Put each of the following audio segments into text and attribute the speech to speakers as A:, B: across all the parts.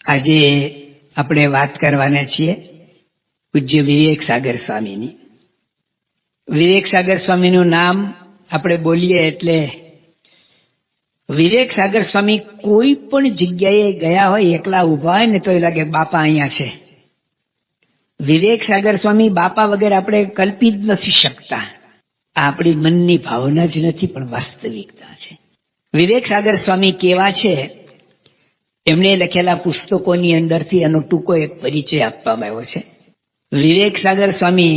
A: આજે આપણે વાત કરવાના છીએ પૂજ્ય વિવેક સાગર સ્વામીની. વિવેક સાગર સ્વામીનું નામ આપણે બોલીએ એટલે વિવેક સાગર સ્વામી કોઈ પણ જગ્યાએ ગયા હોય, એકલા ઉભા હોય ને તો એ લાગે બાપા અહીંયા છે. વિવેક સાગર સ્વામી બાપા વગર આપણે કલ્પી જ નથી શકતા. આ આપણી મનની ભાવના જ નથી, પણ વાસ્તવિકતા છે. વિવેક સાગર સ્વામી કેવા છે, એમણે લખેલા પુસ્તકોની અંદરથી એનો ટૂંકો એક પરિચય આપવામાં આવ્યો છે. વિવેક સાગર સ્વામી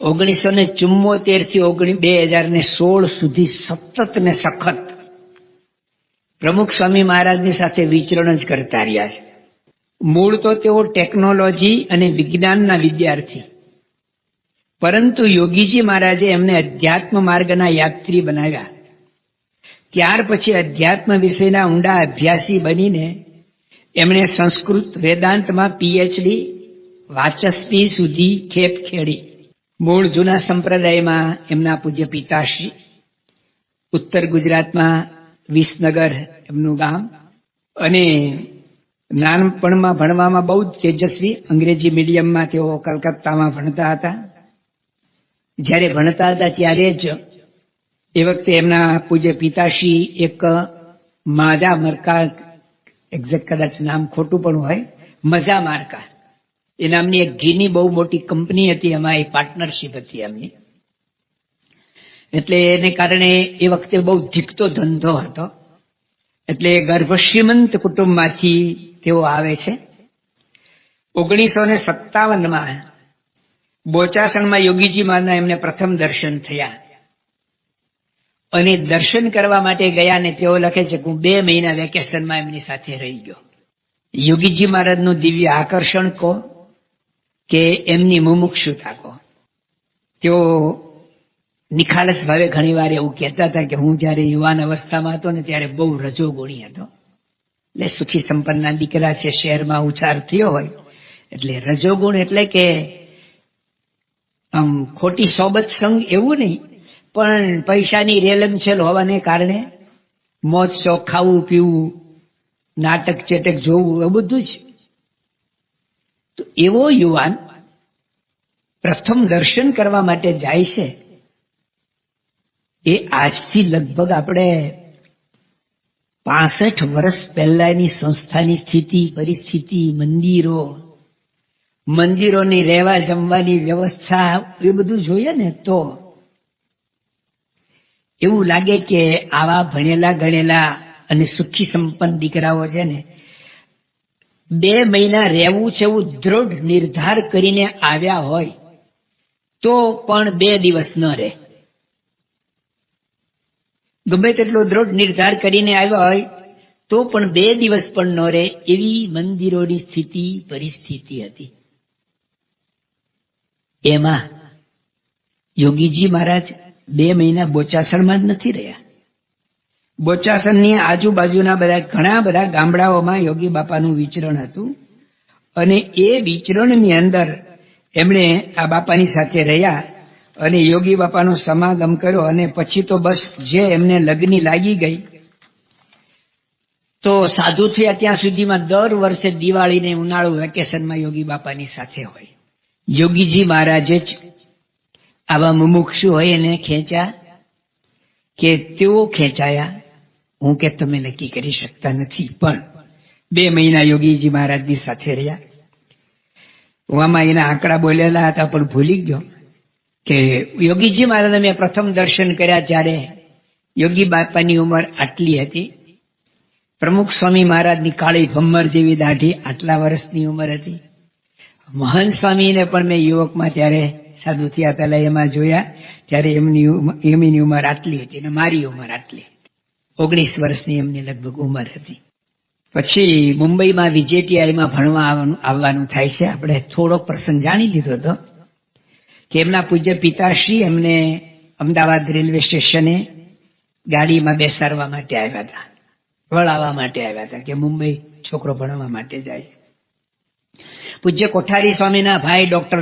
A: 1974 થી 2016 સુધી સતત ને સખત પ્રમુખ સ્વામી મહારાજની સાથે વિચરણ જ કરતા રહ્યા છે. મૂળ તો તેઓ ટેકનોલોજી અને વિજ્ઞાનના વિદ્યાર્થી, પરંતુ યોગીજી મહારાજે એમને અધ્યાત્મ માર્ગના યાત્રી બનાવ્યા. ત્યાર પછી અધ્યાત્મ વિષયના ઊંડા અભ્યાસી બનીને એમણે સંસ્કૃત વેદાંતમાં PhD, વાચસ્પતિ સુધી ખેપ ખેડી. મૂળ જૂના સંપ્રદાયમાં એમના પૂજ્ય પિતાશ્રી, ઉત્તર ગુજરાતમાં વિસનગર એમનું ગામ, અને નાનપણમાં ભણવામાં બહુ જ તેજસ્વી. અંગ્રેજી મીડિયમમાં તેઓ કલકત્તામાં ભણતા હતા. જ્યારે ભણતા હતા ત્યારે જ એ વખતે એમના પૂજ્ય પિતાશ્રી એક માજા મરકા, એક્ઝેક્ટ કદાચ નામ ખોટું પણ હોય, મજા માર્કા એ નામની એક ઘીની બહુ મોટી કંપની હતી, એમાં એક પાર્ટનરશિપ હતી એમની. એટલે એને કારણે એ વખતે બહુ ધીકતો ધંધો હતો. એટલે ગર્ભશ્રીમંત કુટુંબમાંથી તેઓ આવે છે. 1957માં બોચાસણમાં યોગીજી મહારાજના એમને પ્રથમ દર્શન થયા, અને દર્શન કરવા માટે ગયા ને તેઓ લખે છે કે હું 2 મહિના વેકેશનમાં એમની સાથે રહી ગયો. યોગીજી મહારાજનું દિવ્ય આકર્ષણ કહો કે એમની મુમુક્ષુતા કહો. તેઓ નિખાલસ ભાવે ઘણી વાર એવું કહેતા હતા કે હું જયારે યુવાન અવસ્થામાં હતો ને ત્યારે બહુ રજોગુણી હતો. એટલે સુખી સંપન્નના દીકરા છે, શહેરમાં ઉછાર થયો હોય, એટલે રજોગુણ એટલે કે આમ ખોટી સોબત સંગ એવું નહીં, પણ પૈસાની રેલમછેલ હોવાને કારણે મોજ શોખ, ખાવું પીવું, નાટક ચેટક જોવું, એ બધું જ. તો એવો યુવાન પ્રથમ દર્શન કરવા માટે જાય છે. એ આજથી લગભગ આપણે 65 વર્ષ પહેલાની સંસ્થાની સ્થિતિ, પરિસ્થિતિ, મંદિરોની રહેવા જમવાની વ્યવસ્થા, એ બધું જોઈએ ને તો એવું લાગે કે આવા ભણેલા ગણેલા અને સુખી સંપન્ન દીકરાઓ છે ને 2 મહિના રહેવું છે એવું દ્રઢ નિર્ધાર કરીને આવ્યા હોય તો પણ 2 દિવસ ન રહે. ગમે તેટલો દ્રઢ નિર્ધાર કરીને આવ્યા હોય તો પણ 2 દિવસ પણ ન રહે, એવી મંદિરોની સ્થિતિ, પરિસ્થિતિ હતી. એમાં યોગીજી મહારાજ 2 મહિના બોચાસણમાં જ નથી રહ્યા. બોચાસણની આજુબાજુના ઘણા બધા ગામડાઓમાં યોગી બાપાનું વિચરણ હતું, અને એ વિચરણની અંદર એમણે આ બાપાની સાથે રહ્યા અને યોગી બાપાનો સમાગમ કર્યો. અને પછી તો બસ જે એમને લગ્ની લાગી ગઈ, તો સાધુ થયા ત્યાં સુધીમાં દર વર્ષે દિવાળીને ઉનાળુ વેકેશનમાં યોગી બાપાની સાથે હોય. યોગીજી મહારાજે જ આવા મુમુક્ષુ હોય એને ખેંચ્યા કે તેઓ ખેંચાયા, હું કે તમે નક્કી કરી શકતા નથી. પણ 2 મહિના યોગીજી મહારાજની સાથે રહ્યા. હું આમાં એના આંકડા બોલેલા હતા પણ ભૂલી ગયો કે યોગીજી મહારાજને મેં પ્રથમ દર્શન કર્યા ત્યારે યોગી બાપાની ઉંમર આટલી હતી. પ્રમુખ સ્વામી મહારાજની કાળી ભમ્મર જેવી દાઢી, આટલા વર્ષની ઉંમર હતી. મહંત સ્વામીને પણ મેં યુવકમાં ત્યારે સાધુ થયા પહેલા એમાં જોયા, ત્યારે એમની ઉંમર આટલી હતી અને મારી ઉંમર આટલી, 19 વર્ષની એમની લગભગ ઉંમર હતી. પછી મુંબઈમાં VJTIમાં ભણવા આવવાનું થાય છે. આપણે થોડો પ્રસંગ જાણી લીધો હતો કે એમના પૂજ્ય પિતાશ્રી એમને અમદાવાદ રેલવે સ્ટેશને ગાડીમાં બેસાડવા માટે આવ્યા હતા, વળાવવા માટે આવ્યા હતા કે મુંબઈ છોકરો ભણવા માટે જાય છે. પૂજ્ય કોઠારી સ્વામીના ભાઈ ડોક્ટર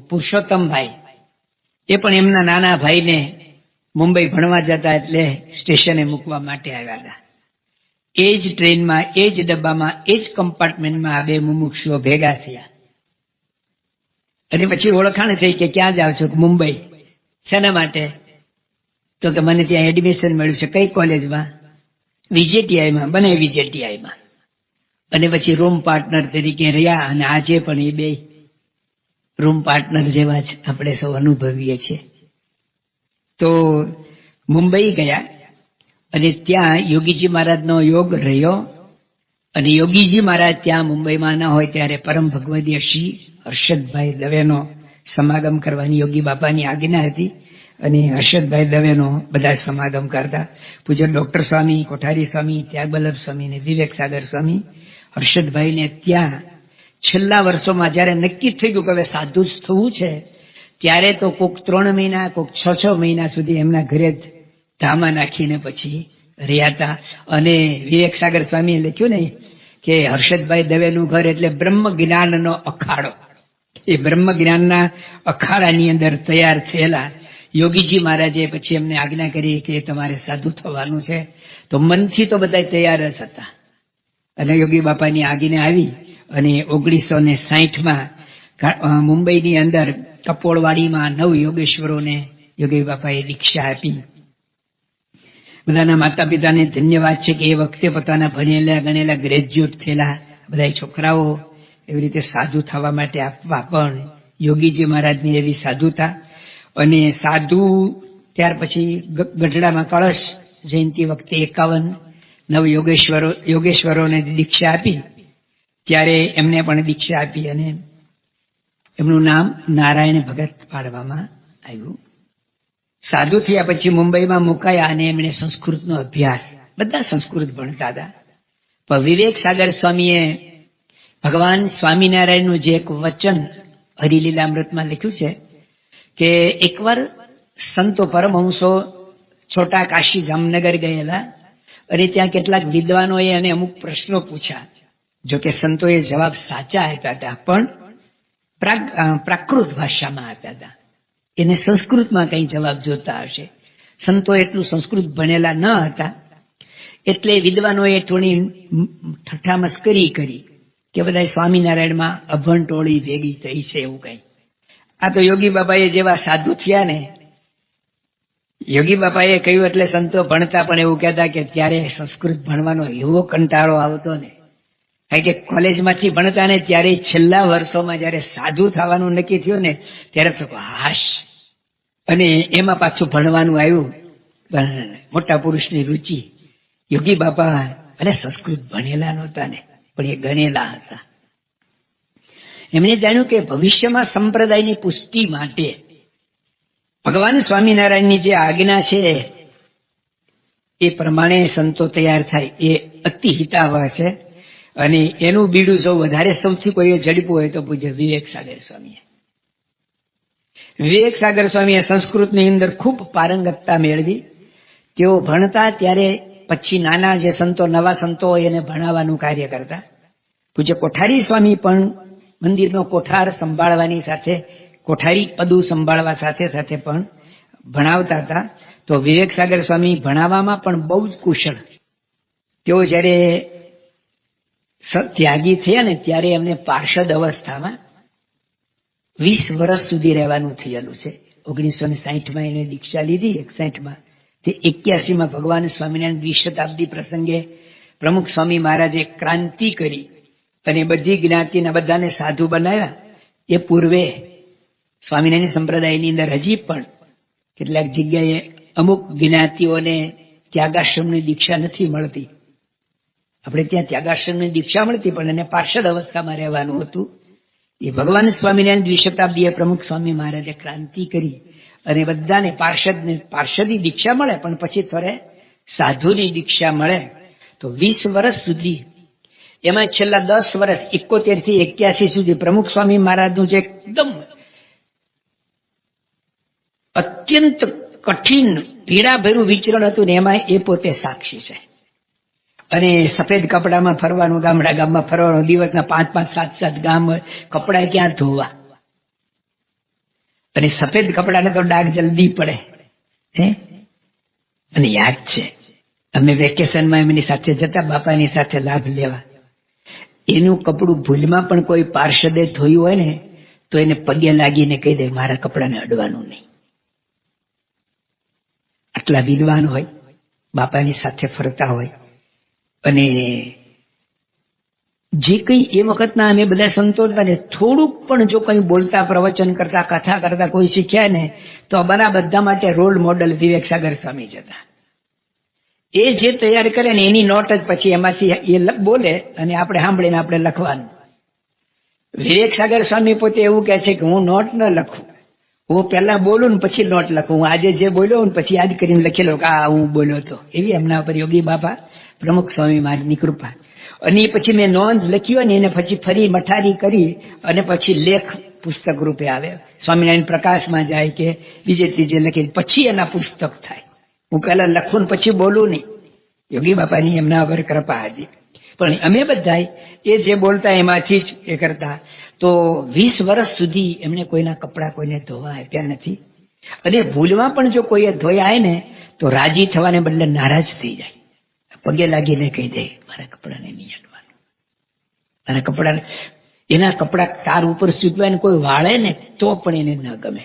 A: પુરુષોત્તમભાઈ, એ પણ એમના નાના ભાઈને મુંબઈ ભણવા જતા એટલે સ્ટેશને મૂકવા માટે આવ્યા હતા. એ જ ટ્રેનમાં, એ જ ડબ્બામાં, એ જ કમ્પાર્ટમેન્ટમાં આ બે મુમુક્ષુઓ ભેગા થયા. અને પછી ઓળખાણ થઈ કે ક્યાં જાઓ છો? મુંબઈ. શેના માટે? તો કે મને ત્યાં એડમિશન મળ્યું છે. કઈ કોલેજમાં? VJTIમાં. બને VJTIમાં. અને પછી રૂમ પાર્ટનર તરીકે રહ્યા અને આજે પણ એ બે રૂમ પાર્ટનર જેવા જ આપણે સૌ અનુભવીએ છીએ. તો મુંબઈ ગયા અને ત્યાં યોગીજી મહારાજનો યોગ રહ્યો. અને યોગીજી મહારાજ ત્યાં મુંબઈમાં ન હોય ત્યારે પરમ ભગવદીય શ્રી હર્ષદભાઈ દવેનો સમાગમ કરવાની યોગી બાપાની આજ્ઞા હતી. અને હર્ષદભાઈ દવેનો બધા સમાગમ કરતા. પૂજ્ય ડોક્ટર સ્વામી, કોઠારી સ્વામી, ત્યાગવલ્લભ સ્વામી અને વિવેક સાગર સ્વામી હર્ષદભાઈને ત્યાં છેલ્લા વર્ષોમાં જયારે નક્કી થઈ ગયું કે હવે સાધુ જ થવું છે, ત્યારે તો કોક 3 મહિના, કોક 6 મહિના સુધી એમના ઘરે જ ધામા નાખીને પછી રહ્યા હતા. અને વિવેક સાગર સ્વામીએ લખ્યું ને કે હર્ષદભાઈ દવેનું ઘર એટલે બ્રહ્મ જ્ઞાનનો અખાડો. એ બ્રહ્મ જ્ઞાનના અખાડાની અંદર તૈયાર થયેલા યોગીજી મહારાજે પછી એમને આજ્ઞા કરી કે તમારે સાધુ થવાનું છે. તો મનથી તો બધા તૈયાર જ હતા. અને યોગી બાપાની આજ્ઞા આવી અને 1960માં મુંબઈની અંદર કપોળવાડીમાં 9 યોગેશ્વરોને યોગી બાપાએ દીક્ષા આપી. બધાના માતા પિતાને ધન્યવાદ છે કે એ વખતે પોતાના ભણેલા ગણેલા ગ્રેજ્યુએટ થયેલા બધા છોકરાઓ એવી રીતે સાધુ થવા માટે આપવા પણ યોગીજી મહારાજની એવી સાધુતા. અને સાધુ ત્યાર પછી ગઢડામાં કળશ જયંતિ વખતે 51 યોગેશ્વરોને દીક્ષા આપી. ત્યારે એમને પણ દીક્ષા આપી અને એમનું નામ નારાયણ ભગત પાડવામાં આવ્યું. સાધુ થયા પછી મુંબઈમાં મુકાયા અને એમણે સંસ્કૃતનો અભ્યાસ, બધા સંસ્કૃત ભણતા હતા. પણ વિવેક સાગર સ્વામીએ ભગવાન સ્વામિનારાયણનું જે એક વચન હરિલીલામૃતમાં લખ્યું છે કે એકવાર સંતો પરમહંસો છોટા કાશી જામનગર ગયેલા અને ત્યાં કેટલાક વિદ્વાનોએ અને અમુક પ્રશ્નો પૂછ્યા. જોકે સંતોએ જવાબ સાચા આપ્યા હતા પણ પ્રાકૃત ભાષામાં આપ્યા હતા. એને સંસ્કૃતમાં કઈ જવાબ જોતા હશે. સંતો એટલું સંસ્કૃત ભણેલા ન હતા એટલે વિદ્વાનોએ થોડી ઠઠ્ઠા મસ્કરી કરી કે બધા સ્વામિનારાયણમાં અભણ ટોળી ભેગી થઈ છે એવું કઈ. આ તો યોગી બાપાએ જેવા સાધુ થયા ને, યોગી બાપાએ કહ્યું એટલે સંતો ભણતા પણ એવું કહેતા કે ત્યારે સંસ્કૃત ભણવાનો એવો કંટાળો આવતો ને, કારણ કે કોલેજમાંથી ભણતા ને ત્યારે છેલ્લા વર્ષોમાં જયારે સાધુ થવાનું નક્કી થયું ને ત્યારે તો હાશ. અને એમાં પાછું ભણવાનું આવ્યું. મોટા પુરુષની રુચિ. યોગી બાપા અને સંસ્કૃત ભણેલા નહોતા ને પણ એ ગણેલા હતા. એમણે જાણ્યું કે ભવિષ્યમાં સંપ્રદાયની પુષ્ટિ માટે ભગવાન સ્વામિનારાયણની જે આજ્ઞા છે એ પ્રમાણે સંતો તૈયાર થાય એ અતિ હિતાવહ છે. અને એનું બીડું જો વધારે સૌથી કોઈએ ઝડપ્યું હોય તો પૂજ્ય વિવેક સાગર સ્વામીએ. વિવેક સાગર સ્વામીએ સંસ્કૃતની અંદર ખૂબ પારંગતતા મેળવી. તેઓ ભણતા ત્યારે પછી નાના જે સંતો, નવા સંતો હોય એને ભણાવવાનું કાર્ય કરતા. પૂજ્ય કોઠારી સ્વામી પણ મંદિરનો કોઠાર સંભાળવાની સાથે, કોઠારી પદુ સંભાળવા સાથે સાથે પણ ભણાવતા હતા. તો વિવેક સાગર સ્વામી ભણાવવામાં પણ બહુ જ કુશળ. તેઓ જયારે ત્યાગી થયા ને ત્યારે એમને પાર્ષદ અવસ્થામાં 20 વર્ષ સુધી રહેવાનું થયેલું છે. 1960માં એને દીક્ષા લીધી. 61માં તે 81માં ભગવાન સ્વામિનારાયણ દ્વિશતાબ્દી પ્રસંગે પ્રમુખ સ્વામી મહારાજે ક્રાંતિ કરી અને બધી જ્ઞાતિના બધાને સાધુ બનાવ્યા. એ પૂર્વે સ્વામિનારાયણ સંપ્રદાયની અંદર હજી પણ કેટલાક જગ્યાએ અમુક જ્ઞાતિઓને ત્યાગાશ્રમની દીક્ષા નથી મળતી. આપણે ત્યાં ત્યાગાશ્રમની દીક્ષા મળતી પણ એને પાર્ષદ અવસ્થામાં રહેવાનું હતું. એ ભગવાન સ્વામિનારાયણ દ્વિશતાબ્દીએ પ્રમુખ સ્વામી મહારાજે ક્રાંતિ કરી અને બધાને પાર્ષદી દીક્ષા મળે પણ પછી થોડે સાધુની દીક્ષા મળે. તો 20 વર્ષ સુધી, એમાં છેલ્લા 10 વર્ષ 71 થી 81 સુધી પ્રમુખ સ્વામી મહારાજનું જે એકદમ અત્યંત કઠિન પીડાભર્યું વિચરણ હતું ને એમાં એ પોતે સાક્ષી છે. અને સફેદ કપડામાં ફરવાનું, ગામડા ગામમાં ફરવાનું, દિવસના 5-5, 7-7 ગામ, કપડા ક્યાં ધોવા. અને સફેદ કપડાને તો ડાઘ જલ્દી પડે. અને યાદ છે અમે વેકેશનમાં એમની સાથે જતા બાપાની સાથે લાભ લેવા. એનું કપડું ભૂલમાં પણ કોઈ પાર્ષદે ધોયું હોય ને તો એને પગે લાગીને કહી દે મારા કપડાને અડવાનું નહીં. આટલા વિદ્વાન હોય, બાપાની સાથે ફરતા હોય. અને જે કંઈ એ વખતના અમે બધા સંતો હતા ને થોડુંક પણ જો કંઈ બોલતા, પ્રવચન કરતા, કથા કરતા કોઈ શીખ્યા ને તો અમારા બધા માટે રોલ મોડલ વિવેક સાગર સ્વામી જ હતા. એ જે તૈયાર કરે ને એની નોટ જ પછી એમાંથી એ બોલે અને આપણે સાંભળીને આપણે લખવાનું. વિવેક સાગર સ્વામી પોતે એવું કહે છે કે હું નોટ ન લખું, હું પહેલા બોલું ને પછી નોટ લખું. હું આજે જે બોલ્યો ને પછી યાદ કરીને લખી લઉં કે આ હું બોલ્યો હતો. એવી એમના ઉપર યોગી બાપા પ્રમુખ સ્વામી મહારાજની કૃપા. અને એ પછી મેં નોંધ લખી હોય ને એને પછી ફરી મઠારી કરી અને પછી લેખ પુસ્તક રૂપે આવે. સ્વામિનારાયણ પ્રકાશમાં જાય કે બીજે ત્રીજે લખીને પછી એના પુસ્તક થાય. હું પહેલા લખું ને પછી બોલું નહીં. યોગી બાપાની એમના પર કૃપા હતી. પણ અમે બધા એ જે બોલતા એમાંથી જ એ કરતા. તો 20 વર્ષ સુધી એમણે કોઈના કપડાં કોઈને ધોવા આપ્યા નથી. અને ભૂલમાં પણ જો કોઈએ ધોયા ને તો રાજી થવાને બદલે નારાજ થઈ જાય. પગે લાગીને કહી દે મારા કપડાને નહીં અડવાનું, મારા કપડાને. એના કપડા તાર ઉપર સૂકવાને કોઈ વાળે ને તો પણ એને ન ગમે.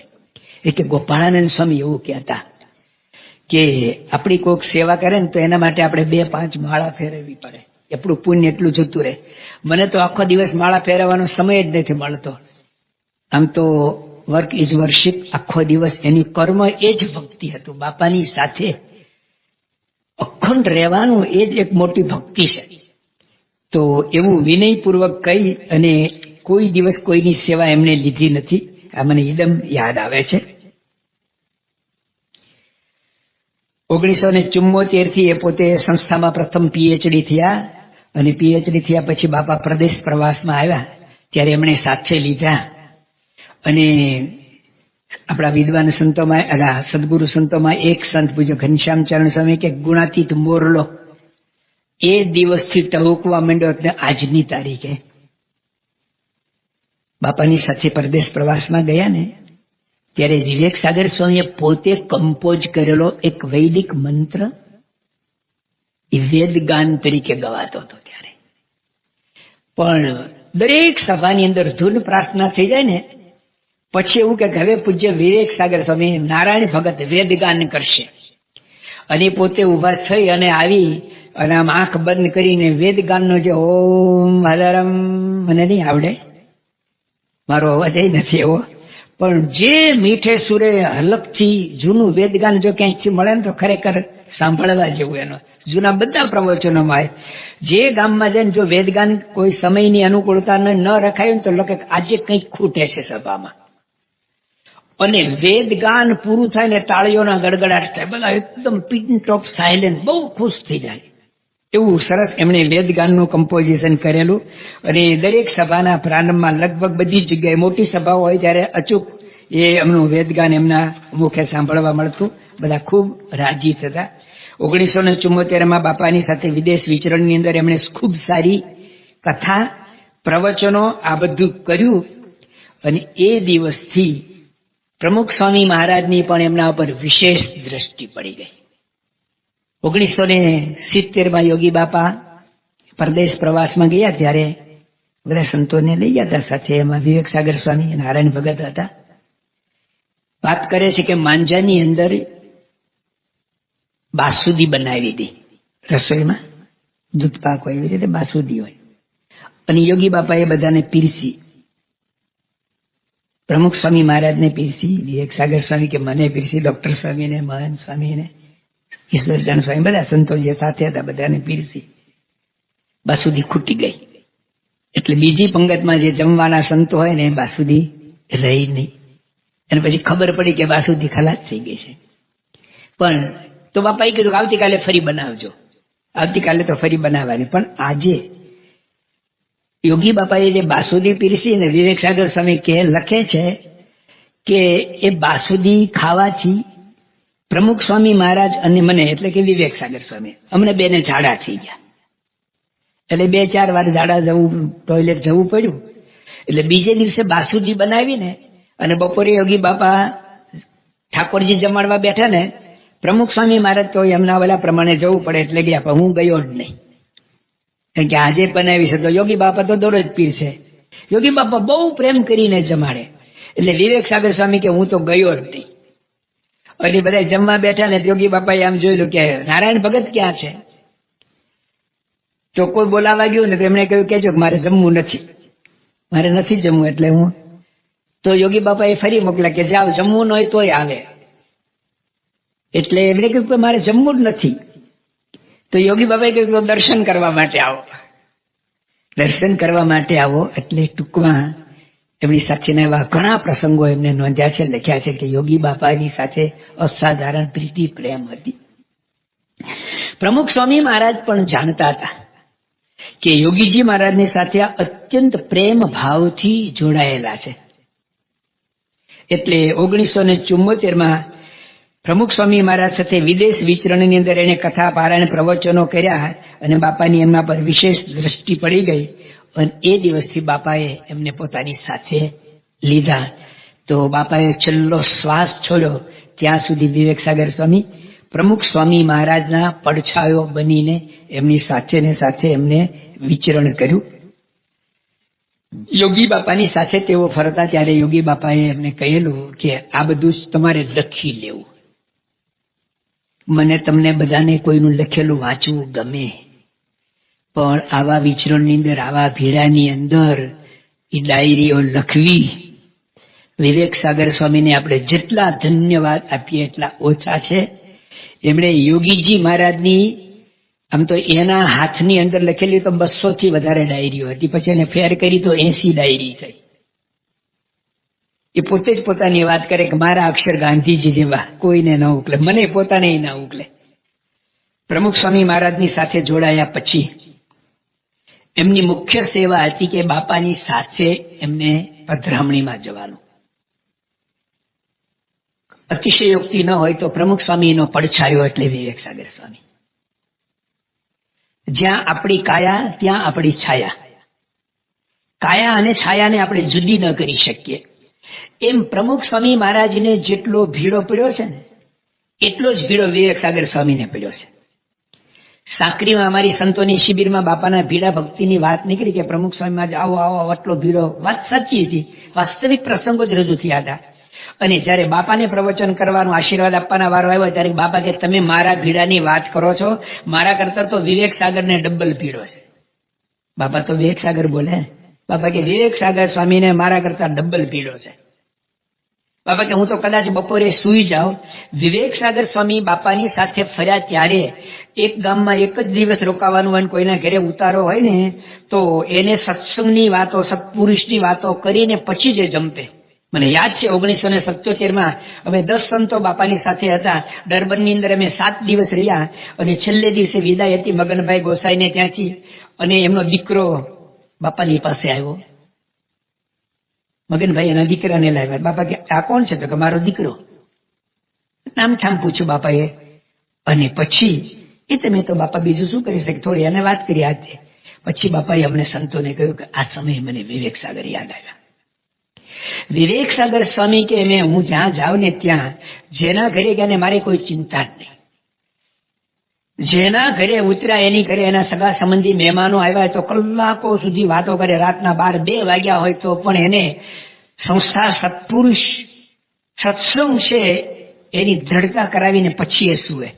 A: એ કે ગોપાળાનંદ સ્વામી એવું કહેતા કે આપણી કોઈક સેવા કરે ને તો એના માટે આપણે 2-5 માળા ફેરવવી પડે. એટલું પુણ્ય એટલું જતું રહે. મને તો આખો દિવસ માળા ફેરવવાનો સમય જ નથી મળતો. આમ તો વર્ક ઇઝ વર્શિપ, આખો દિવસ એની કર્મ એ જ ભક્તિ હતું. બાપાની સાથે અખંડ રહેવાનું એ જ એક મોટી ભક્તિ છે. તો એવું વિનયપૂર્વક કહી અને કોઈ દિવસ કોઈની સેવા એમને લીધી નથી. આ મને એકદમ યાદ આવે છે. 1974 થી એ પોતે સંસ્થામાં પ્રથમ પીએચડી થયા. અને પીએચડી થયા પછી બાપા પ્રદેશ પ્રવાસમાં આવ્યા ત્યારે એમણે સાથે લીધા. અને આપણા વિદ્વાન સંતોમાં, સદગુરુ સંતોમાં એક સંત પૂજ્ય ઘનશ્યામ ચરણ સ્વામી કે ગુણાતીત મોરલો એ દિવસથી ટહુકવા માંડ્યો. એટલે આજની તારીખે બાપાની સાથે પરદેશ પ્રવાસમાં ગયા ને ત્યારે વિવેક સાગર સ્વામીએ પોતે કમ્પોઝ કરેલો એક વૈદિક મંત્ર એ વેદગાન તરીકે ગવાતો હતો. ત્યારે પણ દરેક સભાની અંદર ધૂન પ્રાર્થના થઈ જાય ને પછી એવું કે હવે પૂજ્ય વિવેક સાગર સ્વામી નારાયણ ભગત વેદગાન કરશે. અને પોતે ઉભા થઈ અને આવી અને આમ આંખ બંધ કરીને વેદગાનનો જે ઓમ હલારામ, મને નહીં આવડે, મારો અવાજ નથી એવો, પણ જે મીઠે સુરે હલકથી જૂનું વેદગાન જો ક્યાંકથી મળે ને તો ખરેખર સાંભળવા જેવું. એનો જૂના બધા પ્રવચનોમાં જે ગામમાં જાય ને જો વેદગાન કોઈ સમયની અનુકૂળતા ન રખાયું ને તો લોકો આજે કંઈક ખૂટે છે સભામાં. અને વેદગાન પૂરું થાય ને તાળીઓના ગડગડાટ થાય, બધા એકદમ પિન ટોપ સાયલેન્ટ, બહુ ખુશ થઈ જાય. એવું સરસ એમણે વેદગાનનું કમ્પોઝિશન કરેલું. અને દરેક સભાના પ્રારંભમાં લગભગ બધી જગ્યાએ મોટી સભાઓ હોય ત્યારે અચૂક એ એમનું વેદગાન એમના મુખે સાંભળવા મળતું. બધા ખૂબ રાજી થતા. 1974માં બાપાની સાથે વિદેશ વિચરણની અંદર એમણે ખૂબ સારી કથા, પ્રવચનો આ બધું કર્યું. અને એ દિવસથી પ્રમુખ સ્વામી મહારાજની પણ એમના ઉપર વિશેષ દ્રષ્ટિ પડી ગઈ. 1970માં યોગી બાપા પરદેશ પ્રવાસમાં ગયા ત્યારે બધા સંતોને લઈ ગયા હતા સાથે. એમાં વિવેક સાગર સ્વામી, નારાયણ ભગત હતા. વાત કરે છે કે માંજાની અંદર બાસુદી બનાવી હતી રસોઈમાં, દૂધ પાક હોય એવી રીતે બાસુદી હોય. અને યોગી બાપાએ બધાને પીરસી. પ્રમુખ સ્વામી મહારાજને પીરસી, વિવેક સાગર સ્વામી કે મને પીરસી, ડોક્ટર સ્વામીને, મહંત સ્વામીને, ઈશ્વરચંદ સ્વામી, બધા સંતો જે સાથે હતા બધાને પીરસી. બાસુદી ખૂટી ગઈ. એટલે બીજી પંગતમાં જે જમવાના સંતો હોય ને બાસુદી રહી નહીં. અને પછી ખબર પડી કે બાસુદી ખલાસ થઈ ગઈ છે. પણ તો બાપાએ કીધું આવતીકાલે ફરી બનાવજો. આવતીકાલે તો ફરી બનાવવાની. પણ આજે યોગી બાપાએ જે બાસુદી પીરસી ને વિવેક સાગર સ્વામી કે લખે છે કે એ બાસુદી ખાવાથી પ્રમુખ સ્વામી મહારાજ અને મને, એટલે કે વિવેક સાગર સ્વામી, અમને બેને ઝાડા થઈ ગયા. એટલે 2-4 વાર ઝાડા જવું, ટોયલેટ જવું પડ્યું. એટલે બીજે દિવસે બાસુદી બનાવીને અને બપોરે યોગી બાપા ઠાકોરજી જમાડવા બેઠા ને પ્રમુખ સ્વામી મહારાજ તો એમના ઓલા પ્રમાણે જવું પડે એટલે ગયા, પણ હું ગયો જ નહીં. કારણ કે આજે બનાવી છે તો યોગી બાપા તો દરરોજ પીરશે. યોગી બાપા બહુ પ્રેમ કરીને જમાડે. એટલે વિવેક સાગર સ્વામી કે હું તો ગયો જ નહીં. અને બધા જમવા બેઠા ને યોગી બાપાએ આમ જોયેલું કે નારાયણ ભગત ક્યાં છે? તો કોઈ બોલાવા ગયું ને તો એમણે કહ્યું કેજો કે મારે જમવું નથી, મારે નથી જમવું. એટલે હું તો યોગી બાપાએ ફરી મોકલ્યા કે જાઓ, જમવું ન હોય તોય આવે. એટલે એમણે કહ્યું કે મારે જમવું જ નથી. તો યોગી બાબાએ કહ્યું તો દર્શન કરવા માટે આવો, દર્શન કરવા માટે આવો. એટલે ટૂંકમાં એમની સાથેના એવા ઘણા પ્રસંગો એમને નોંધ્યા છે, લખ્યા છે કે યોગી બાપાની સાથે અસાધારણ પ્રીતિ પ્રેમ હતી. પ્રમુખ સ્વામી મહારાજ પણ જાણતા હતા કે યોગીજી મહારાજની સાથે અત્યંત પ્રેમ ભાવથી જોડાયેલા છે. એટલે 1974માં પ્રમુખ સ્વામી મહારાજ સાથે વિદેશ વિચરણની અંદર એને કથા પારાયણ પ્રવચનો કર્યા અને બાપાની એમના પર વિશેષ દ્રષ્ટિ પડી ગઈ. અને એ દિવસથી બાપાએ એમને પોતાની સાથે લીધા. તો બાપાએ છેલ્લો શ્વાસ છોડ્યો ત્યાં સુધી વિવેક સાગર સ્વામી પ્રમુખ સ્વામી મહારાજના પડછાયો બનીને એમની સાથે ને સાથે એમને વિચરણ કર્યું. યોગી બાપાની સાથે તેઓ ફરતા ત્યારે યોગી બાપાએ એમને કહેલું કે આ બધું તમારે લખી લેવું. મને તમને બધાને કોઈનું લખેલું વાંચવું ગમે, પણ આવા વિચરણની અંદર, આવા ભેળાની અંદર એ ડાયરીઓ લખવી, વિવેક સાગર સ્વામીને આપણે જેટલા ધન્યવાદ આપીએ એટલા ઓછા છે. એમણે યોગીજી મહારાજની આમ તો એના હાથની અંદર લખેલી તો 200થી વધારે ડાયરીઓ હતી. પછી એને ફેર કરી તો 80 ડાયરી થઈ. એ પોતે જ પોતાની વાત કરે કે મારા અક્ષર ગાંધીજી જેવા કોઈને ન ઉકલે, મને પોતાને ના ઉકલે. પ્રમુખ સ્વામી મહારાજની સાથે જોડાયા પછી એમની મુખ્ય સેવા હતી કે બાપાની સાથે એમને પધરામણીમાં જવાનું. અતિશયોક્તિ ન હોય તો પ્રમુખ સ્વામીનો પડછાયો એટલે વિવેક સાગર સ્વામી. જ્યાં આપણી કાયા ત્યાં આપણી છાયા. કાયા અને છાયાને આપણે જુદી ન કરી શકીએ. એમ પ્રમુખ સ્વામી મહારાજને જેટલો ભીડો પડ્યો છે ને એટલો જ ભીડો વિવેક સાગર સ્વામીને પડ્યો છે. સાંકરીમાં અમારી સંતોની શિબિરમાં બાપાના ભીડા ભક્તિની વાત નીકળી કે પ્રમુખ સ્વામીમાં આવો આવો આટલો ભીડો. વાત સાચી હતી, વાસ્તવિક પ્રસંગો જ રજૂ થયા હતા. અને જયારે બાપાને પ્રવચન કરવાનું, આશીર્વાદ આપવાના વારો આવ્યો ત્યારે બાપા કે તમે મારા ભીડાની વાત કરો છો, મારા કરતા તો વિવેક સાગરને ડબલ ભીડો છે. બાપા તો વિવેક સાગર બોલે. બાપા કે વિવેક સાગર સ્વામીને મારા કરતા ડબલ ભીડો છે. બાપા કે હું તો કદાચ બપોરે સૂઈ જાઉં. વિવેક સાગર સ્વામી બાપાની સાથે ફર્યા ત્યારે એક ગામમાં એક જ દિવસ રોકાવાનું હોય, કોઈના ઘરે ઉતારો હોય ને તો એને સત્સંગની વાતો, સત્પુરુષની વાતો કરીને પછી જ જંપે. મને યાદ છે 1977માં અમે 10 સંતો બાપાની સાથે હતા. ડરબનની અંદર અમે 7 દિવસ રહ્યા અને છેલ્લે દિવસે વિદાય હતી મગનભાઈ ગોસાઈને ત્યાંથી. અને એમનો દીકરો બાપાની પાસે આવ્યો. મગનભાઈ એના દીકરાને લાવ્યા. બાપા કે આ કોણ છે? તો કે મારો દીકરો. નામ ઠામ પૂછ્યું બાપાએ. અને પછી એ તમે તો બાપા બીજું શું કરી શકે, થોડી એને વાત કરી આજે. પછી બાપાએ અમને સંતોને કહ્યું કે આ સમયે મને વિવેક સાગર યાદ આવ્યા. વિવેક સાગર સ્વામી કે હું જ્યાં જાઉં ને ત્યાં જેના ઘરે ગયા ને મારે કોઈ ચિંતા જ નહીં. જેના ઘરે ઉતર્યા એની ઘરે એના સગા સંબંધી મહેમાનો આવ્યા તો કલાકો સુધી વાતો કરે. રાતના 12-2 વાગ્યા હોય તો પણ એને સંસ્થા સત્પુરુષ સત્સંગ છે એની દ્રઢતા કરાવીને પછી એ સુવે.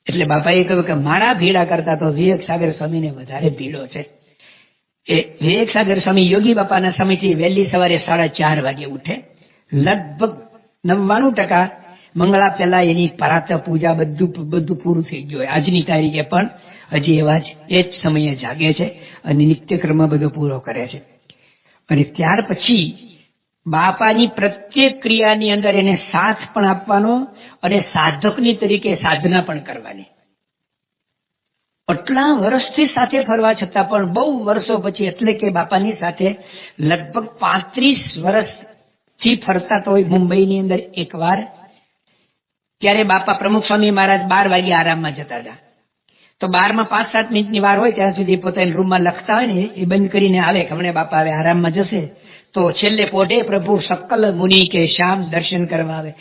A: એટલે બાપાએ કહ્યું કે મારા ભીડા કરતા તો વિવેક સાગર સ્વામીને વધારે ભીડો છે. એ વિવેક સાગર સ્વામી યોગી બાપાના સમયથી વહેલી સવારે 4:30 વાગે ઉઠે. લગભગ 99% મંગળા પહેલા એની પરાત પૂજા બધું પૂરું થઈ ગયું હોય. આજની તારીખે પણ હજી એવા જ એ જ સમયે જાગે છે અને નિત્યક્રમ બધો પૂરો કરે છે. અને ત્યાર પછી બાપાની પ્રત્યેક ક્રિયાની અંદર એને સાથ પણ આપવાનો અને સાધકની તરીકે સાધના પણ કરવાની. આટલા વર્ષથી સાથે ફરવા છતાં પણ બહુ વર્ષો પછી, એટલે કે બાપાની સાથે લગભગ 35 વર્ષથી ફરતા તો મુંબઈની અંદર એકવાર. ત્યારે બાપા પ્રમુખ સ્વામી મહારાજ 12 વાગે આરામમાં જતા હતા. તો 12માં 5-7 મિનિટની વાર હોય ત્યાં સુધી પોતાની રૂમમાં લખતા હોય ને એ બંધ કરીને આવે કે હમણાં બાપા હવે આરામમાં જશે. તો છેલ્લે પોઢે પ્રભુ સકલ મુનિ કે શ્યામ દર્શન કરવા આવે.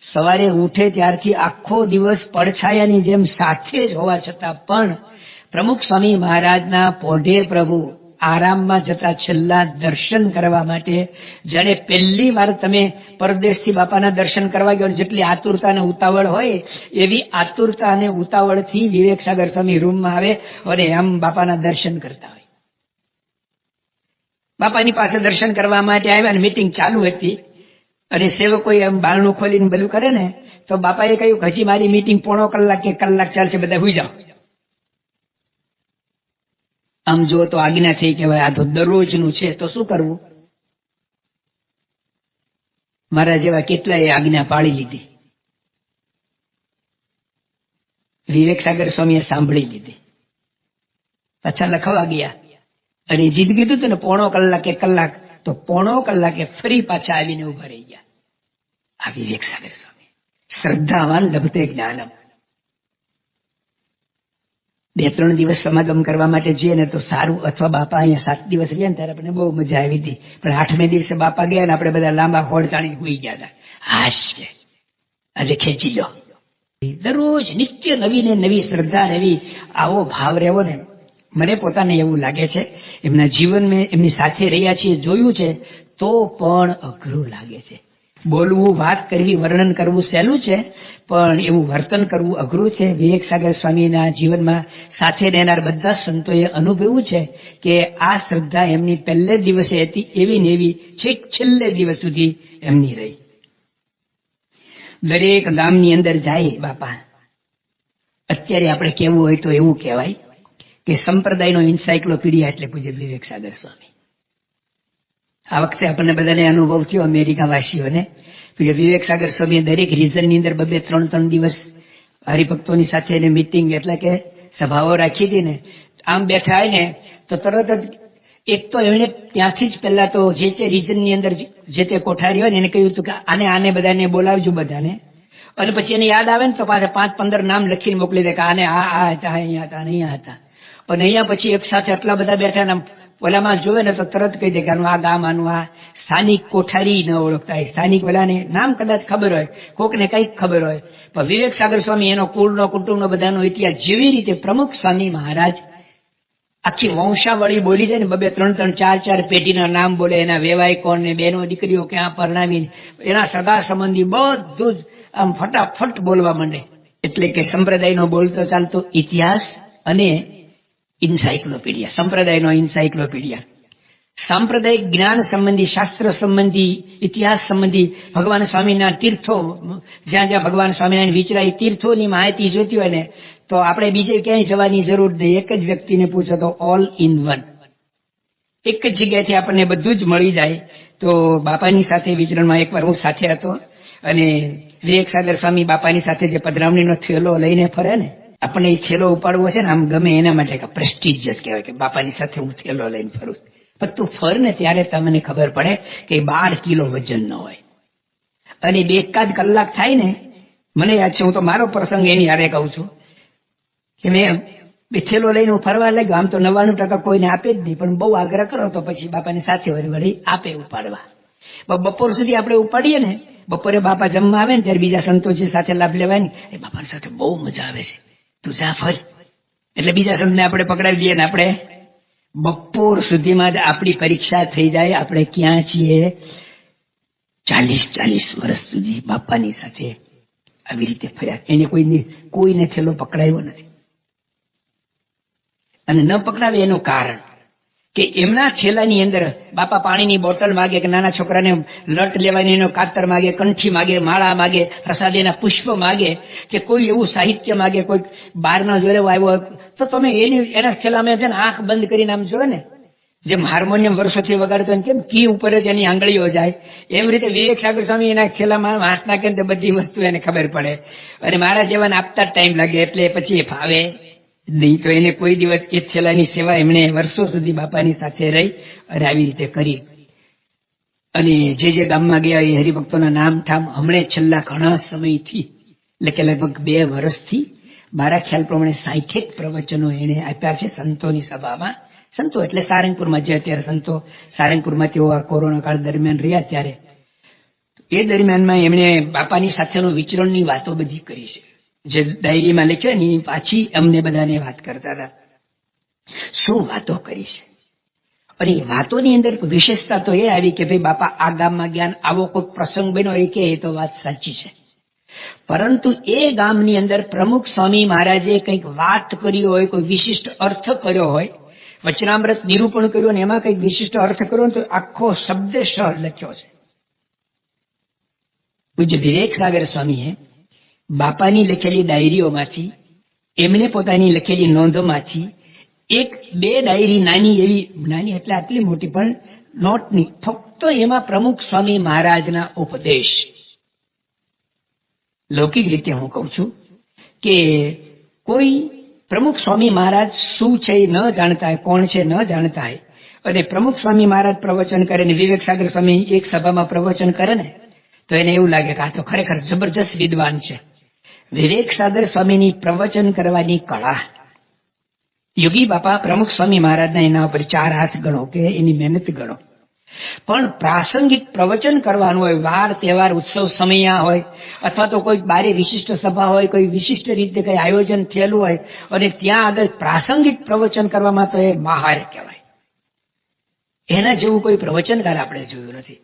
A: સવારે ઉઠે ત્યારથી આખો દિવસ પડછાયાની જેમ સાથે જ હોવા છતાં પણ પ્રમુખ સ્વામી મહારાજના પોઢે પ્રભુ આરામમાં જતા છેલ્લા દર્શન કરવા માટે જાણે પહેલી વાર તમે પરદેશથી બાપાના દર્શન કરવા ગયો, જેટલી આતુરતા અને ઉતાવળ હોય એવી આતુરતા અને ઉતાવળથી વિવેક સાગર સ્વામી રૂમમાં આવે અને આમ બાપાના દર્શન કરતા હોય. બાપાની પાસે દર્શન કરવા માટે આવ્યા અને મીટિંગ ચાલુ હતી અને સેવકોએ એમ બારણું ખોલીને બધું કરે ને, તો બાપાએ કહ્યું કે હજી મારી મીટિંગ પોણો કલાક કે કલાક ચાલશે, બધા હુઈ જાઓ. આમ જો તો આજ્ઞા થઈ કે ભાઈ આ તો દરરોજનું છે, તો શું કરવું? મારા જેવા કેટલાય આજ્ઞા પાળી લીધી. વિવેક સાગર સ્વામીએ સાંભળી લીધી, પાછા લખવા ગયા અને જીદ કીધું હતું ને પોણો કલાકે કલાક, તો પોણો કલાકે ફરી પાછા આવીને ઉભા રહી ગયા. આ વિવેક સાગર સ્વામી શ્રદ્ધાવાન લભતે જ્ઞાનમ. 2-3 દિવસ સમાગમ કરવા માટે જઈએ ને તો સારું, અથવા બાપા અહીંયા 7 દિવસ રહ્યા ને ત્યારે આપણે બહુ મજા આવી હતી, પણ 8મે દિવસે બાપા ગયા ને આપણે બધા લાંબા હોડ તાણી હોઈ ગયા હતા. હાશ આજે ખેંચી લો. દરરોજ નિત્ય નવી ને નવી શ્રદ્ધા, નવી આવો ભાવ રહેવો ને. મને પોતાને એવું લાગે છે, એમના જીવનમાં એમની સાથે રહ્યા છીએ, જોયું છે, તો પણ અઘરું લાગે છે. બોલવું, વાત કરવી, વર્ણન કરવું સહેલું છે, પણ એવું વર્તન કરવું અઘરું છે. વિવેક સાગર સ્વામીના જીવનમાં સાથે રહેનાર બધા સંતોએ અનુભવ્યું છે કે આ શ્રદ્ધા એમની પહેલે દિવસે હતી એવી ને એવી છેક છેલ્લે દિવસ સુધી એમની રહી. દરેક ગામની અંદર જાય બાપા, અત્યારે આપણે કહેવું હોય તો એવું કહેવાય કે સંપ્રદાયનો એન્સાઇક્લોપીડિયા એટલે પૂજ્ય વિવેક સાગર સ્વામી. આ વખતે આપણને બધાને અનુભવ થયો, અમેરિકા વાસીઓને. વિવેક સાગર સ્વામીએ દરેક રિજનની અંદર 2-3 દિવસ હરિભક્તોની સાથે મીટિંગ એટલે કે સભાઓ રાખી હતી ને, આમ બેઠા હોય ને તો તરત જ એક તો એમણે ત્યાંથી જ પહેલા તો જે તે રિજનની અંદર જે તે કોઠારી હોય ને એને કહ્યું હતું કે આને બધાને બોલાવજો બધાને, અને પછી એને યાદ આવે ને તો પાછા 5-15 નામ લખીને મોકલી દે કે આને આ હતા, અહીંયા હતા, અહીંયા હતા. અને અહીંયા પછી એક સાથે આટલા બધા બેઠા ને ઓલામાં જોવે ને તો તરત કહી દે કે આનું આ ગામ, આનું આ. સ્થાનિક કોઠારી ન ઓળખતા હોય, સ્થાનિક ઓલાને નામ કદાચ ખબર હોય, કોકને કંઈક ખબર હોય, પણ વિવેક સાગર સ્વામી એનો કુળનો, કુટુંબનો, બધાનો ઇતિહાસ જેવી રીતે પ્રમુખ સ્વામી મહારાજ આખી વંશાવળી બોલી જાય ને, 2-3, 4 પેઢીના નામ બોલે, એના વેવાય કોણ ને બેનો દીકરીઓ ક્યાં પરણાવીને, એના સગા સંબંધી બધું જ આમ ફટાફટ બોલવા માંડે. એટલે કે સંપ્રદાયનો બોલતો ચાલતો ઇતિહાસ અને ઇન્સાઇક્લોપીડિયા, સંપ્રદાયનો ઇન્સાઇક્લોપીડિયા. સાંપ્રદાયિક જ્ઞાન સંબંધી, શાસ્ત્ર સંબંધી, ઇતિહાસ સંબંધી, ભગવાન સ્વામીના તીર્થો, જ્યાં જ્યાં ભગવાન સ્વામિનારાયણ વિચરાય તીર્થોની માહિતી જોઈતી હોય ને તો આપણે બીજે ક્યાંય જવાની જરૂર નહીં, એક જ વ્યક્તિને પૂછો તો ઓલ ઇન વન, એક જ જગ્યાએથી આપણને બધું જ મળી જાય. તો બાપાની સાથે વિચરણમાં એકવાર હું સાથે હતો અને વિવેક સાગર સ્વામી બાપાની સાથે જે પધરામણીનો થેલો લઈને ફરે ને, આપણને એ થેલો ઉપાડવો છે ને આમ ગમે એના માટે પ્રેસ્ટિજિયસ કહેવાય કે બાપાની સાથે હું થેલો લઈને ફરું. પણ તું ફર ને ત્યારે તમને ખબર પડે કે 12 કિલો વજનનો હોય. અને 2-1 કલાક થાય ને, મને યાદ છે, હું તો મારો પ્રસંગ એની હારે કહું છું કે મેં થેલો લઈને હું ફરવા લાગ્યો. આમ તો 99% કોઈને આપે જ નહીં, પણ બહુ આગ્રહ કરો તો પછી બાપાની સાથે વળી આપે ઉપાડવા. બપોર સુધી આપણે ઉપાડીએ ને, બપોરે બાપા જમવા આવે ને ત્યારે બીજા સંતોષી સાથે લાભ લેવાય ને, એ બાપાની સાથે બહુ મજા આવે છે, તું જા ફર. એટલે બીજા સંતને આપણે પકડાવી દઈએ ને આપણે બપોર સુધીમાં જ આપણી પરીક્ષા થઈ જાય. આપણે ક્યાં છીએ? 40 વર્ષ સુધી બાપાની સાથે આવી રીતે ફર્યા. એને કોઈને થેલો પકડાયો નથી. અને ન પકડાવે એનું કારણ કે એમના થેલાની અંદર બાપા પાણીની બોટલ માગે, કે નાના છોકરાને લટ લેવાની એનો કાતર માગે, કંઠી માગે, માળા માગે, પ્રસાદીના પુષ્પ માગે, કે કોઈ એવું સાહિત્ય માગે, કોઈ બહારના જોડે આવ્યો તો તમે એના થેલામાં છે ને આંખ બંધ કરીને આમ જોવે ને, જેમ હાર્મોનિયમ વર્ષોથી વગાડતો કેમ કી ઉપર જ એની આંગળીઓ જાય, એમ રીતે વિવેક સાગર સ્વામી એના થેલામાં હાથ નાખે ને બધી વસ્તુ એને ખબર પડે. અને મારા જેવાને આપતા ટાઈમ લાગે એટલે પછી એ ફાવે નહીં. તો એને કોઈ દિવસ એ થેલાની સેવા એમણે વર્ષો સુધી બાપાની સાથે રહી અને આવી રીતે કરી. અને જે ગામમાં ગયા એ હરિભક્તોના નામ ઠામ હમણે છેલ્લા ઘણા સમયથી, એટલે કે લગભગ 2 વર્ષથી મારા ખ્યાલ પ્રમાણે 60 પ્રવચનો એને આપ્યા છે સંતોની સભામાં. સંતો એટલે સારંગપુરમાં, જે અત્યારે સંતો સારંગપુરમાં તેઓ આ કોરોના કાળ દરમિયાન રહ્યા ત્યારે એ દરમિયાનમાં એમણે બાપાની સાથેનું વિચરણની વાતો બધી કરી છે, જે ડાયરીમાં લખ્યો ને એ પાછી અમને બધાને વાત કરતા હતા. શું વાતો કરી છે. અને એ વાતોની અંદર વિશેષતા તો એ આવી કે ભાઈ બાપા આ ગામમાં જ્ઞાન આવો કોઈ પ્રસંગ બન્યો એ કે એ તો વાત સાચી છે, પરંતુ એ ગામની અંદર પ્રમુખ સ્વામી મહારાજે કંઈક વાત કરી હોય, કોઈ વિશિષ્ટ અર્થ કર્યો હોય, વચનામૃત નિરૂપણ કર્યું ને એમાં કંઈક વિશિષ્ટ અર્થ કર્યો તો આખો શબ્દશ લખ્યો છે. પૂજ્ય વિવેક સાગર સ્વામીએ બાપાની લખેલી ડાયરીઓમાંથી, એમને પોતાની લખેલી નોંધોમાંથી એક બે ડાયરી નાની એવી, નાની એટલે આટલી મોટી પણ નોટની, ફક્ત એમાં પ્રમુખ સ્વામી મહારાજના ઉપદેશ. લૌકિક રીતે હું કહું છું કે કોઈ પ્રમુખ સ્વામી મહારાજ શું છે એ ન જાણતા હોય, કોણ છે ન જાણતા હોય, અને પ્રમુખ સ્વામી મહારાજ પ્રવચન કરે ને વિવેક સાગર સ્વામી એક સભામાં પ્રવચન કરે ને તો એને એવું લાગે કે આ તો ખરેખર જબરજસ્ત વિદ્વાન છે. વિવેક સાગર સ્વામીની પ્રવચન કરવાની કળા, યોગી બાપા પ્રમુખ સ્વામી મહારાજના એના ઉપર 4 હાથ ગણો કે એની મહેનત ગણો. પણ પ્રાસંગિક પ્રવચન કરવાનું હોય, વાર તહેવાર ઉત્સવ સમયા હોય, અથવા તો કોઈ બારે વિશિષ્ટ સભા હોય, કોઈ વિશિષ્ટ રીતે કઈ આયોજન થયેલું હોય અને ત્યાં આગળ પ્રાસંગિક પ્રવચન કરવામાં તો એ મહાર કહેવાય. એના જેવું કોઈ પ્રવચનકાર આપણે જોયું નથી.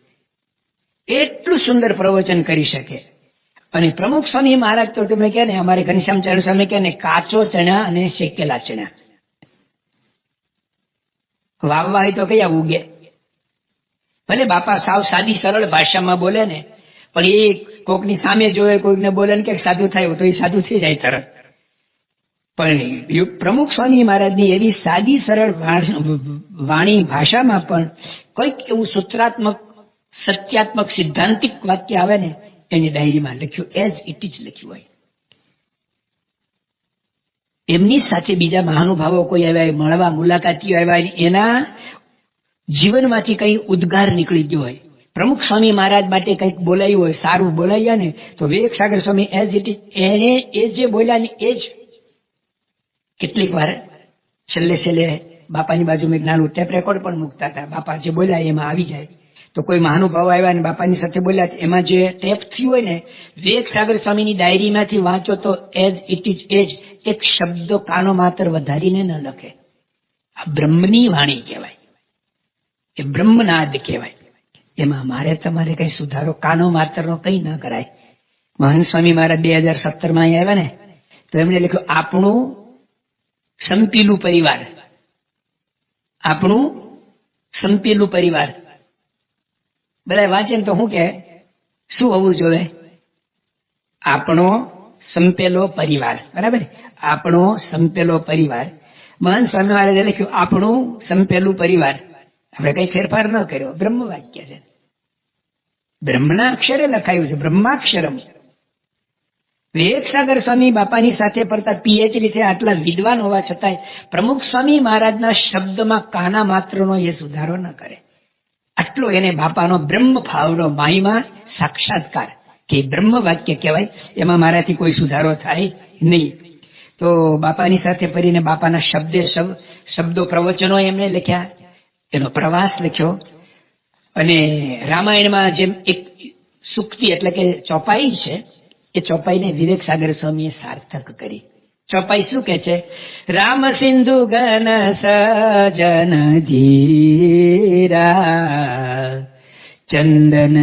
A: એટલું સુંદર પ્રવચન કરી શકે. અને પ્રમુખ સ્વામી મહારાજ તો તમે કહે ને, અમારે ઘનશ્યામચરણ સ્વામી કહે ને, કાચો ચણા અને શેકેલા ચણા વાવવા હોય તો કયા ઉગે. ભલે બાપા સાવ સાદી સરળ ભાષામાં બોલે ને, પણ એ કોકની સામે જોયે, કોઈકને બોલે ને કે સાધુ થાય તો એ સાધુ થઈ જાય તરત. પણ પ્રમુખ સ્વામી મહારાજની એવી સાદી સરળ વાણી ભાષામાં પણ કોઈક એવું સૂત્રાત્મક, સત્યાત્મક, સિદ્ધાંતિક વાક્ય આવે ને એની ડાયરીમાં લખ્યું, એઝ ઇટ ઇઝ લખ્યું હોય. એમની સાથે બીજા મહાનુભાવો કોઈ આવ્યા, મળવા મુલાકાતીઓ આવ્યા, એના જીવનમાંથી કઈ ઉદ્ગાર નીકળી ગયો હોય, પ્રમુખ સ્વામી મહારાજ માટે કંઈક બોલાયું હોય, સારું બોલાયા ને તો વિવેક સાગર સ્વામી એઝ ઇટ ઇઝ, એને એ જે બોલ્યા ને એ જ. કેટલીક વાર છેલ્લે બાપાની બાજુમાં એક નાનું ટેપ રેકોર્ડ પણ મૂકતા હતા, બાપા જે બોલ્યા એમાં આવી જાય. તો કોઈ મહાનુભાવ આવ્યા ને બાપાની સાથે બોલ્યા, એમાં જે ટેપ થયું હોય ને, વિવેક સાગર સ્વામીની ડાયરીમાંથી વાંચો તો એઝ ઇટ ઇઝ એજ, એક શબ્દ કાનો માત્ર વધારીને ન લખે. આ બ્રહ્મની વાણી કહેવાય, એ બ્રહ્મનાદ કહેવાય. એમાં મારે તમારે કઈ સુધારો કાનો માત્રનો કઈ ન કરાય. મહાન સ્વામી મહારાજ 2017 આવ્યા ને તો એમણે લખ્યું, આપણું સંપેલું પરિવાર, આપણું સંપેલું પરિવાર. બધા વાંચે ને તો શું કે, શું હોવું જોઈએ? આપણો સંપેલો પરિવાર, બરાબર? આપણો સંપેલો પરિવાર. મહાન સ્વામી મહારાજે લખ્યું, આપણું સંપેલું પરિવાર. આપણે કઈ ફેરફાર ન કર્યો, બ્રહ્મ વાક્ય છે, બ્રહ્મના અક્ષરે લખાયું છે, બ્રહ્માક્ષરમ. વિવેક સાગર સ્વામી બાપાની સાથે પડતા પીએચડી છે, આટલા વિદ્વાન હોવા છતાંય પ્રમુખ સ્વામી મહારાજના શબ્દમાં કાના માત્રનો એ સુધારો ન કરે. આટલો એને બાપાનો બ્રહ્મ ભાવનો માહિમા સાક્ષાત્કાર કે બ્રહ્મ વાક્ય કહેવાય, એમાં મારાથી કોઈ સુધારો થાય નહીં. તો બાપાની સાથે ફરીને બાપાના શબ્દો પ્રવચનો એમણે લખ્યા, એનો પ્રવાસ લખ્યો. અને રામાયણમાં જેમ એક સુક્તિ એટલે કે ચોપાઈ છે, એ ચોપાઈને વિવેક સાગર સ્વામીએ સાર્થક કરી. ચોપાઈ શું કે છે? રામ સિંધુ ઘન સજન ધીરા, ચંદન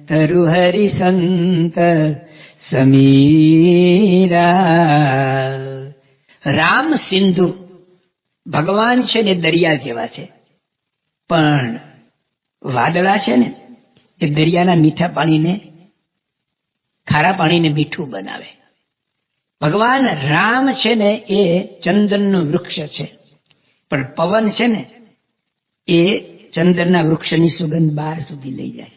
A: તરુ હરિ સંત સમીરા. રામ સિંધુ, ભગવાન છે ને દરિયા જેવા છે, પણ વાદળા છે ને એ દરિયાના મીઠા પાણીને, ખારા પાણીને મીઠું બનાવે. ભગવાન રામ છે ને એ ચંદનનું વૃક્ષ છે, પણ પવન છે ને એ ચંદનના વૃક્ષની સુગંધ બહાર સુધી લઈ જાય.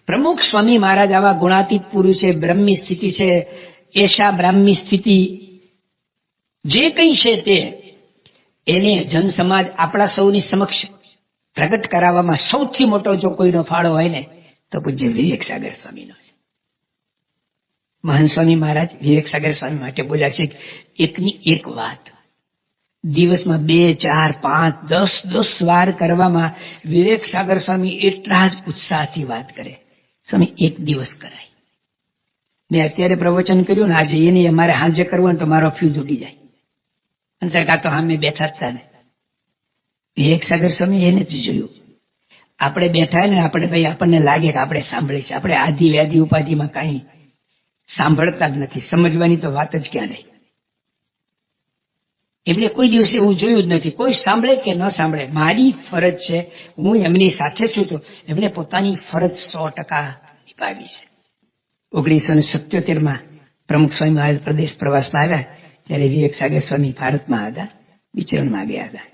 A: પ્રમુખ સ્વામી મહારાજ આવા ગુણાતીત પુરુષ છે, બ્રહ્મી સ્થિતિ છે, એશા બ્રાહ્મી સ્થિતિ જે કંઈ છે તે એને જન સમાજ આપણા સૌની સમક્ષ પ્રગટ કરાવવામાં સૌથી મોટો જો કોઈનો ફાળો હોય ને તો પૂજ્ય વિવેક સાગર સ્વામીનો છે. મહાન સ્વામી મહારાજ વિવેક સાગર સ્વામી માટે બોલ્યા છે, એકની એક વાત દિવસમાં 2, 4, 5, 10 વાર કરવામાં વિવેક સાગર સ્વામી એટલા જ ઉત્સાહથી વાત કરે. સ્વામી એક દિવસ કરાય. મેં અત્યારે પ્રવચન કર્યું ને આજે એને અમારે હાંજે કરવું ને તો મારો ફ્યુઝ ઉડી જાય. અને કાં તો સામે બેઠા જ હતા ને વિવેક સાગર સ્વામી એને જ જોયું. આપણે બેઠા ને આપણે ભાઈ આપણને લાગે કે આપણે સાંભળીએ છીએ. આપણે આદિ વ્યાધિ ઉપાધિમાં કાંઈ સાંભળતા જ નથી. સમજવાની તો વાત જ ક્યાં નહીં. એમને કોઈ દિવસે એવું જોયું જ નથી. કોઈ સાંભળે કે ન સાંભળે મારી ફરજ છે, હું એમની સાથે છું તો એમને પોતાની ફરજ 100% નિભાવી છે. 1977 પ્રમુખ સ્વામી મહારાજ પ્રદેશ પ્રવાસમાં આવ્યા ત્યારે વિવેક સાગર સ્વામી ભારતમાં હતા, વિચરણમાં ગયા હતા.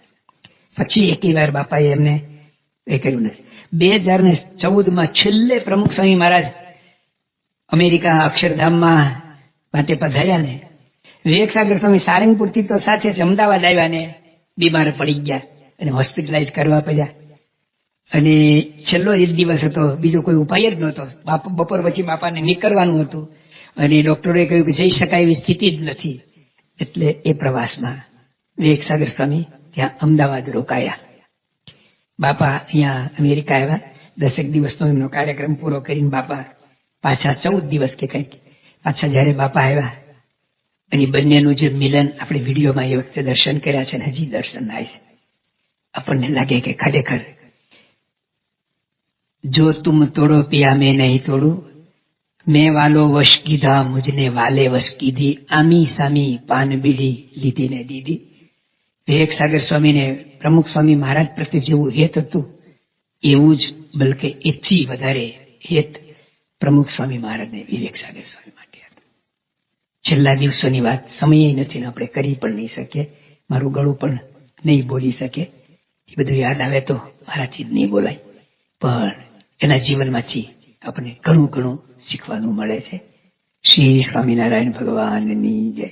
A: પછી એકે વાર બાપાએ એમને એ કર્યું નથી. 2014 છેલ્લે પ્રમુખ સ્વામી મહારાજ અમેરિકા અક્ષરધામમાં માટે પધાર્યા ને વિવેક સાગર સ્વામી સારંગપુરથી તો સાથે જ અમદાવાદ આવ્યા ને બીમાર પડી ગયા અને હોસ્પિટલાઇઝ કરવા પડ્યા. અને છેલ્લો એક દિવસ હતો, બીજો કોઈ ઉપાય જ નહોતો. બપોર પછી બાપાને નીકળવાનું હતું અને ડોક્ટરે કહ્યું કે જઈ શકાય એવી સ્થિતિ જ નથી. એટલે એ પ્રવાસમાં વિવેક સાગર સ્વામી ત્યાં અમદાવાદ રોકાયા. બાપા અહીંયા અમેરિકા આવ્યા. 10 દિવસનો એમનો કાર્યક્રમ પૂરો કરીને બાપા પાછા 14 દિવસ કે કંઈક પાછા જયારે બાપા આવ્યા અને બંનેનું જે મિલન આપણે વિડીયોમાં એ વખતે દર્શન કર્યા છે ને હજી દર્શન થાય છે. આપણને લાગે કે ખરેખર જો તુમ તોડો પિયા મેં નહીં તોડું, મેં વાલો વશ કીધા મુજને વાલે વશ કીધી, આમી સામી પાન બીડી લીધી ને દીધી. વિવેક સાગર સ્વામીને પ્રમુખ સ્વામી મહારાજ પ્રત્યે જેવું હેત હતું એવું જ બલકે એથી વધારે હેત પ્રમુખ સ્વામી મહારાજને વિવેક સાગર સ્વામી માટે હતું. છેલ્લા દિવસોની વાત સમય નથી ને આપણે કરી પણ નહીં શકીએ. મારું ગળું પણ નહીં બોલી શકે. એ બધું યાદ આવે તો મારાથી જ નહીં બોલાય. પણ એના જીવનમાંથી આપણને ઘણું ઘણું શીખવાનું મળે છે. શ્રી સ્વામિનારાયણ ભગવાનની જય.